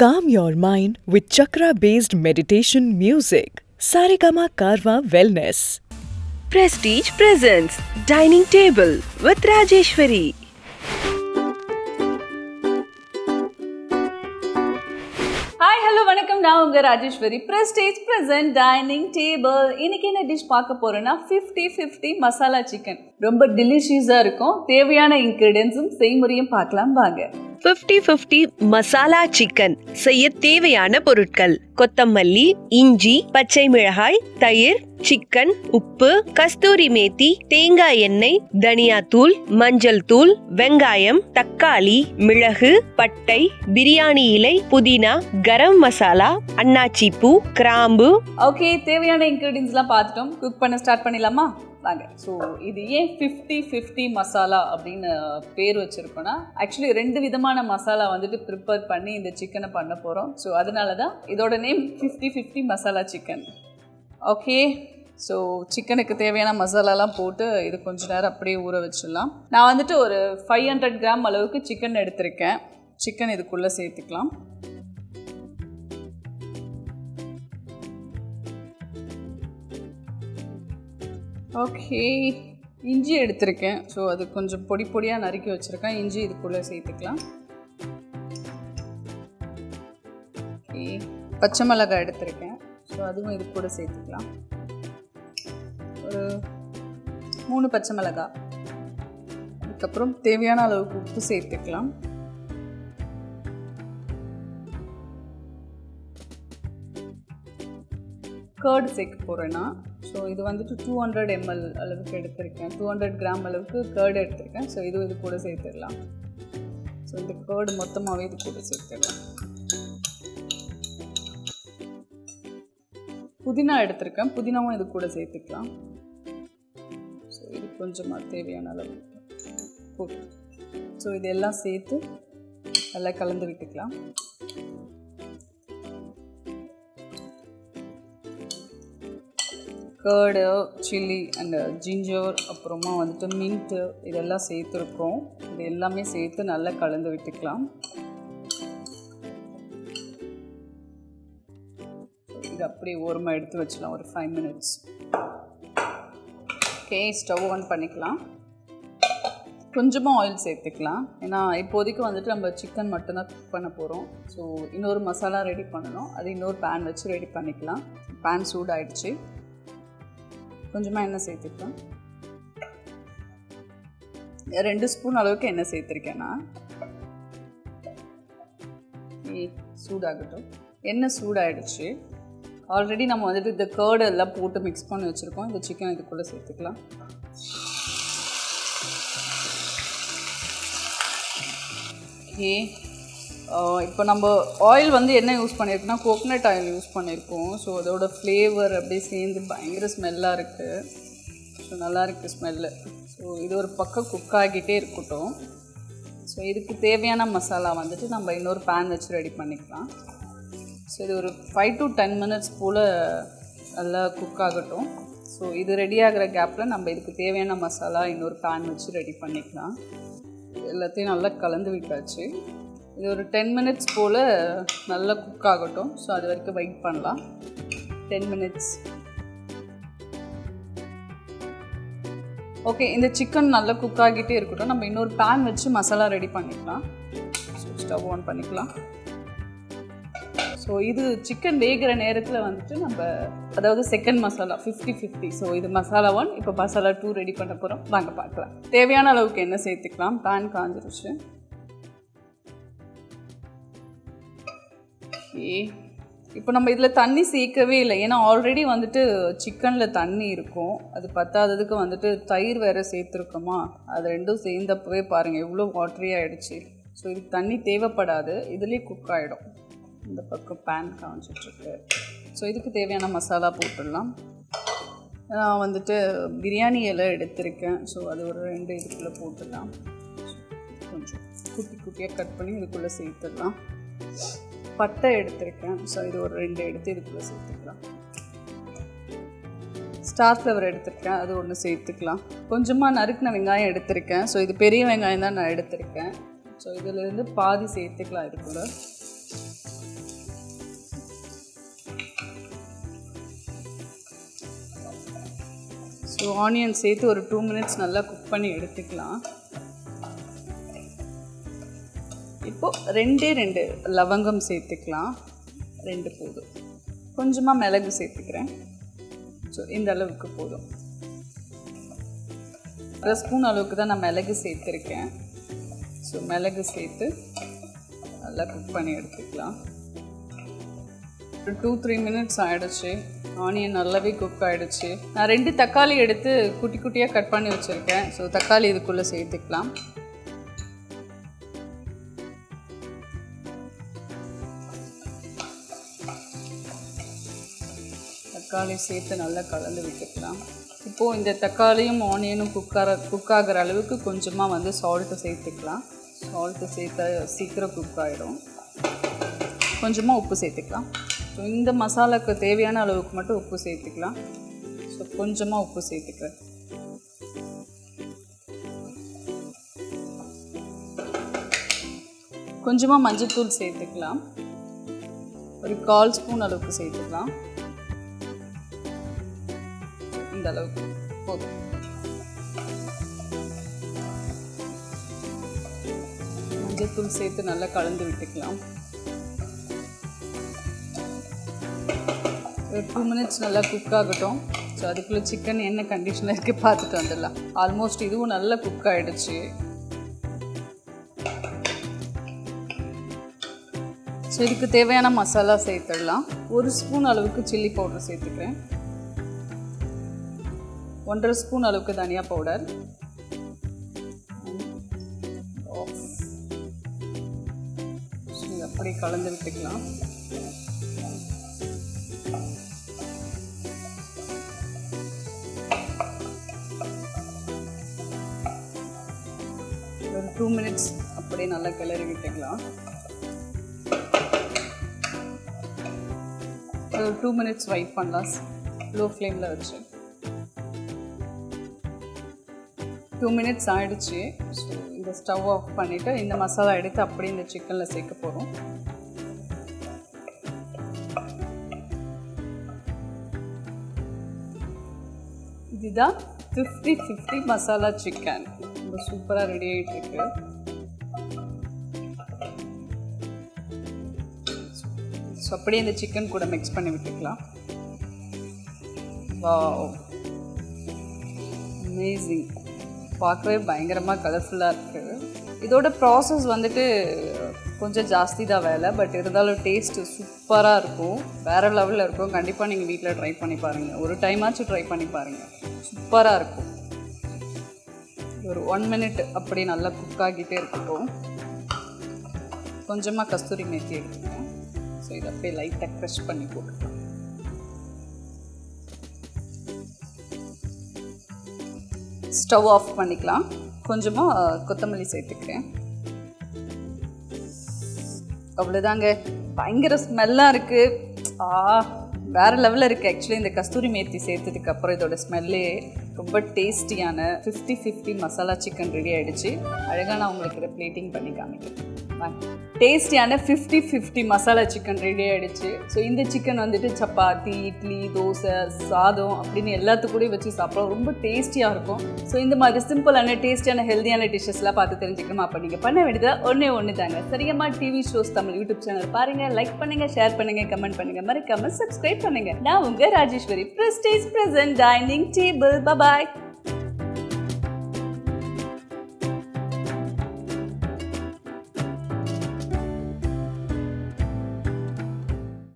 Calm your mind with chakra-based meditation music. Saregama Karwa Wellness. Prestige presents Dining Table with Rajeshwari. Hi hello வணக்கம், நான் உங்கள் Rajeshwari. Prestige present dining table. இன்னைக்கு என்ன dish பார்க்க போகிறேன்னா 50-50 masala chicken. ரொம்ப டெலிஷியஸாக இருக்கும். தேவையான இன்க்ரீடியன்ஸும் செய்முறையும் பார்க்கலாம் வாங்க. 50-50 மசாலா சிக்கன் செய்ய தேவையான பொருட்கள்: கொத்தமல்லி, இஞ்சி, பச்சை மிளகாய், தயிர், சிக்கன், உப்பு, கஸ்தூரி மேத்தி, தேங்காய் எண்ணெய், தனியாத்தூள், மஞ்சள் தூள், வெங்காயம், தக்காளி, மிளகு, பட்டை, பிரியாணி இலை, புதினா, கரம் மசாலா, அன்னாச்சி பூ, கிராம்பு. ஓகே, தேவையான இன்க்ரீடியன்ஸ்லாம் பார்த்துட்டோம். குக் பண்ண ஸ்டார்ட் பண்ணிடலாமா வாங்க. ஸோ இது ஏன் 50-50 மசாலா அப்படின்னு பேர் வச்சுருக்கோன்னா, ஆக்சுவலி 2 விதமான மசாலா வந்துட்டு ப்ரிப்பேர் பண்ணி இந்த சிக்கனை பண்ண போகிறோம். ஸோ அதனால தான் இதோட name 50-50 masala chicken. Okay, so சிக்கனுக்கு தேவையான மசாலாலாம் போட்டு இது கொஞ்சம் நேரம் அப்படியே ஊற வச்சிடலாம். நான் வந்துட்டு ஒரு 500 கிராம் அளவுக்கு சிக்கன் எடுத்திருக்கேன். சிக்கன் இதுக்குள்ளே சேர்த்துக்கலாம். ஓகே, இஞ்சி எடுத்திருக்கேன். ஸோ அது கொஞ்சம் பொடி பொடியாக நறுக்கி வச்சுருக்கேன். இஞ்சி இதுக்குள்ளே சேர்த்துக்கலாம். ஓகே, பச்சை மிளகாய் எடுத்திருக்கேன். ஸோ அதுவும் இது கூட சேர்த்துக்கலாம். ஒரு 3 பச்சை மிளகாய். அதுக்கப்புறம் தேவையான அளவுக்கு உப்பு சேர்த்துக்கலாம். கர்டு சேர்க்க போகிறேன்னா, ஸோ இது வந்துட்டு 200 ml அளவுக்கு எடுத்திருக்கேன். 200 கிராம் அளவுக்கு கர்டு எடுத்திருக்கேன். ஸோ இது கூட சேர்த்துடலாம். ஸோ இந்த கர்டு மொத்தமாகவே இது கூட சேர்த்துடலாம். புதினா எடுத்திருக்கேன். புதினாவும் இது கூட சேர்த்துக்கலாம். ஸோ இது கொஞ்சமாக தேவையான அளவு போட்டு, ஸோ இதெல்லாம் சேர்த்து நல்லா கலந்து விட்டுக்கலாம். கர்டு, சில்லி அண்ட் ஜிஞ்சர், அப்புறமா வந்துட்டு மின்ட்டு, இதெல்லாம் சேர்த்துருக்கோம். இது எல்லாமே சேர்த்து நல்லா கலந்து விட்டுக்கலாம். இது அப்படியே ஓரமாக எடுத்து வச்சிடலாம் ஒரு 5 minutes. ஓகே, ஸ்டவ் ஆன் பண்ணிக்கலாம். கொஞ்சமாக ஆயில் சேர்த்துக்கலாம். ஏன்னா இப்போதைக்கு வந்துட்டு நம்ம சிக்கன் மட்டும்தான் குக் பண்ண போகிறோம். ஸோ இன்னொரு மசாலா ரெடி பண்ணணும். அது இன்னொரு பேன் வச்சு ரெடி பண்ணிக்கலாம். பேன் சூடாயிடுச்சு. கொஞ்சமாக எண்ணெய் சேர்த்துக்கலாம். 2 ஸ்பூன் அளவுக்கு எண்ணெய் சேர்த்துருக்கேன்னா. சூடாகட்டும். எண்ணெய் சூடாகிடுச்சு. ஆல்ரெடி நம்ம வந்துட்டு இந்த கர்டு எல்லாம் போட்டு மிக்ஸ் பண்ணி வச்சுருக்கோம். இந்த சிக்கன் இதுக்குள்ளே சேர்த்துக்கலாம். ஓகே, இப்போ நம்ம ஆயில் வந்து என்ன யூஸ் பண்ணியிருக்கோம்னா, கோகனட் ஆயில் யூஸ் பண்ணியிருக்கோம். ஸோ அதோட ஃப்ளேவர் அப்படியே சேர்ந்து பயங்கர ஸ்மெல்லாக இருக்குது. ஸோ நல்லா இருக்குது ஸ்மெல்லு. ஸோ இது ஒரு பக்கம் குக் ஆகிட்டே இருக்கட்டும். ஸோ இதுக்கு தேவையான மசாலா வந்துட்டு நம்ம இன்னொரு பேன் வச்சு ரெடி பண்ணிக்கலாம். ஸோ இது ஒரு 5 to 10 minutes போல் நல்லா குக் ஆகட்டும். ஸோ இது ரெடி ஆகிற கேப்பில் நம்ம இதுக்கு தேவையான மசாலா இன்னொரு பேன் வச்சு ரெடி பண்ணிக்கலாம். எல்லாத்தையும் நல்லா கலந்து விட்டாச்சு. இது ஒரு 10 minutes போல் நல்லா குக் ஆகட்டும். ஸோ அது வரைக்கும் வெயிட் பண்ணலாம். 10 minutes. ஓகே, இந்த சிக்கன் நல்லா குக் ஆகிட்டே இருக்கட்டும். நம்ம இன்னொரு பேன் வச்சு மசாலா ரெடி பண்ணிக்கலாம். ஸோ ஸ்டவ் ஆன் பண்ணிக்கலாம். ஸோ இது சிக்கன் வேகிற நேரத்தில் வந்துட்டு நம்ம, அதாவது செகண்ட் மசாலா 50-50. ஸோ இது மசாலா 1, இப்போ மசாலா 2 ரெடி பண்ண போகிறோம். வாங்க பார்க்கலாம். தேவையான அளவுக்கு எண்ணெய் சேர்த்துக்கலாம். பேன் காஞ்சிருச்சு. இப்போ நம்ம இதில் தண்ணி சேர்க்கவே இல்லை. ஏன்னா ஆல்ரெடி வந்துட்டு சிக்கனில் தண்ணி இருக்கும். அது பத்தாததுக்கு வந்துட்டு தயிர் வேறு சேர்த்துருக்கோமா, அது ரெண்டும் சேர்ந்தப்பவே பாருங்கள் எவ்வளோ வாட்டரி ஆகிடுச்சு. ஸோ இதுக்கு தண்ணி தேவைப்படாது. இதுலேயே குக் ஆகிடும். இந்த பக்கம் பேன் காமிச்சிட்ருக்கு. ஸோ இதுக்கு தேவையான மசாலா போட்டுடலாம். நான் வந்துட்டு பிரியாணி இலை எடுத்திருக்கேன். ஸோ அது ஒரு 2 இதுக்குள்ளே போட்டுடலாம். கொஞ்சம் குட்டி குட்டியாக கட் பண்ணி இதுக்குள்ளே சேர்த்துடலாம். பட்டை எடுத்திருக்கேன். ஸோ இது ஒரு 2 எடுத்து இதுக்குள்ளே சேர்த்துக்கலாம். ஸ்டார் ஃப்ளவர் எடுத்திருக்கேன். அது ஒன்று சேர்த்துக்கலாம். கொஞ்சமாக நறுக்கின வெங்காயம் எடுத்திருக்கேன். ஸோ இது பெரிய வெங்காயம் தான் நான் எடுத்திருக்கேன். ஸோ இதிலேருந்து பாதி சேர்த்துக்கலாம் இதுக்குள்ளே. ஸோ ஆனியன் சேர்த்து ஒரு 2 மினிட்ஸ் நல்லா குக் பண்ணி எடுத்துக்கலாம். இப்போது 2 லவங்கம் சேர்த்துக்கலாம், 2 போதும். கொஞ்சமாக மிளகு சேர்த்துக்கிறேன். ஸோ இந்த அளவுக்கு போதும். 1 ஸ்பூன் அளவுக்கு தான் நான் மிளகு சேர்த்துருக்கேன். ஸோ மிளகு சேர்த்து நல்லா குக் பண்ணி எடுத்துக்கலாம். ஒரு 2-3 மினிட்ஸ் ஆகிடுச்சு. ஆனியன் நல்லாவே குக் ஆகிடுச்சு. நான் 2 தக்காளி எடுத்து குட்டி குட்டியாக கட் பண்ணி வச்சுருக்கேன். ஸோ தக்காளி இதுக்குள்ளே சேர்த்துக்கலாம். தக்காளி சேர்த்து நல்லா கலந்து விட்டுக்கலாம். இப்போது இந்த தக்காளியும் ஆனியனும் குக் ஆகிற அளவுக்கு கொஞ்சமாக வந்து சால்ட்டு சேர்த்துக்கலாம். சால்ட்டு சேர்த்தா சீக்கிரம் குக் ஆகிடும். கொஞ்சமாக உப்பு சேர்த்துக்கலாம். ஸோ இந்த மசாலாவுக்கு தேவையான அளவுக்கு மட்டும் உப்பு சேர்த்துக்கலாம். ஸோ கொஞ்சமாக உப்பு சேர்த்துக்கிறேன். கொஞ்சமாக மஞ்சள்தூள் சேர்த்துக்கலாம். ஒரு 1/4 ஸ்பூன் அளவுக்கு சேர்த்துக்கலாம். இந்த அளவுக்கு போதும். மஞ்சள்தூள் சேர்த்து நல்லா கலந்து விட்டுக்கலாம். ஒரு 2 மினிட்ஸ் நல்லா குக் ஆகட்டும். ஸோ அதுக்குள்ளே சிக்கன் என்ன கண்டிஷனில் இருக்குது பார்த்துட்டு வந்துடலாம். ஆல்மோஸ்ட் இதுவும் நல்லா குக் ஆகிடுச்சு. ஸோ இதுக்கு தேவையான மசாலா சேர்த்துடலாம். 1 ஸ்பூன் அளவுக்கு சில்லி பவுடர் சேர்த்துக்கிறேன். 1.5 ஸ்பூன் அளவுக்கு தனியா பவுடர், அப்படி கலந்து விட்டுக்கலாம். ஒரு 2 மினிட்ஸ் அப்படியே நல்லா கிளறி விட்டுக்கலாம். ஒரு 2 மினிட்ஸ் வெயிட் பண்ணலாம் லோ ஃப்ளேமில் வச்சு. 2 மினிட்ஸ் ஆகிடுச்சு. ஸோ இந்த ஸ்டவ் ஆஃப் பண்ணிவிட்டு இந்த மசாலா எடுத்து அப்படியே இந்த சிக்கனில் சேர்க்க போகிறோம். இதுதான் 50-50 மசாலா சிக்கன். ரொம்ப சூப்பராக ரெடி ஆகிட்டுருக்கு. ஸோ அப்படியே இந்த சிக்கன் கூட மிக்ஸ் பண்ணி விட்டுக்கலாம். Wow, amazing. பார்க்கவே பயங்கரமாக கலர்ஃபுல்லாக இருக்குது. இதோட ப்ராசஸ் வந்துட்டு கொஞ்சம் ஜாஸ்தி தான் வேலை, பட் இருந்தாலும் டேஸ்ட்டு சூப்பராக இருக்கும், வேறு லெவலில் இருக்கும். கண்டிப்பாக நீங்கள் வீட்டில் ட்ரை பண்ணி பாருங்கள். ஒரு டைமாச்சும் ட்ரை பண்ணி பாருங்கள், சூப்பராக இருக்கும். ஒரு 1 மினிட் அப்படி நல்லா குக் ஆகிட்டே இருக்கட்டும். கொஞ்சமாக கஸ்தூரி மேத்தி எடுத்துக்கோங்க. ஸோ இதை அப்படியே லைட்டாக க்ரஷ் பண்ணி போட்டுக்கலாம். ஸ்டவ் ஆஃப் பண்ணிக்கலாம். கொஞ்சமாக கொத்தமல்லி சேர்த்துக்கிறேன். அவ்வளோதாங்க. பயங்கர ஸ்மெல்லாக இருக்குது. வேறு லெவலில் இருக்குது. ஆக்சுவலி இந்த கஸ்தூரி மேத்தி சேர்த்ததுக்கப்புறம் இதோட ஸ்மெல்லே ரொம்ப டேஸ்டியான 50-50 மசாலா சிக்கன் ரெடி ஆகிடுச்சு. அழகாக நான் உங்களுக்கு இதை பிளேட்டிங் பண்ணி காமிக்கிறேன். டேஸ்டியான 50-50 மசாலா சிக்கன் ரெடி ஆகிடுச்சு. ஸோ இந்த சிக்கன் வந்துட்டு சப்பாத்தி, இட்லி, தோசை, சாதம் அப்படின்னு எல்லாத்துக்கூடயும் வச்சு சாப்பிட்றோம். ரொம்ப டேஸ்டியாக இருக்கும். ஸோ இந்த மாதிரி சிம்பிளான டேஸ்டியான ஹெல்த்தியான டிஷ்ஷஸ்லாம் பார்த்து தெரிஞ்சுக்கணுமா? அப்போ நீங்கள் பண்ண வேண்டியதாக ஒன்று தாங்க. Saregama TV shows Tamil YouTube channel பாருங்கள், லைக் பண்ணுங்கள், ஷேர் பண்ணுங்கள், கமெண்ட் பண்ணுங்கள், மறக்காமல் சப்ஸ்கிரைப் பண்ணுங்கள். நான் உங்கள் Rajeshwari, Prestige present dining table. பாய்.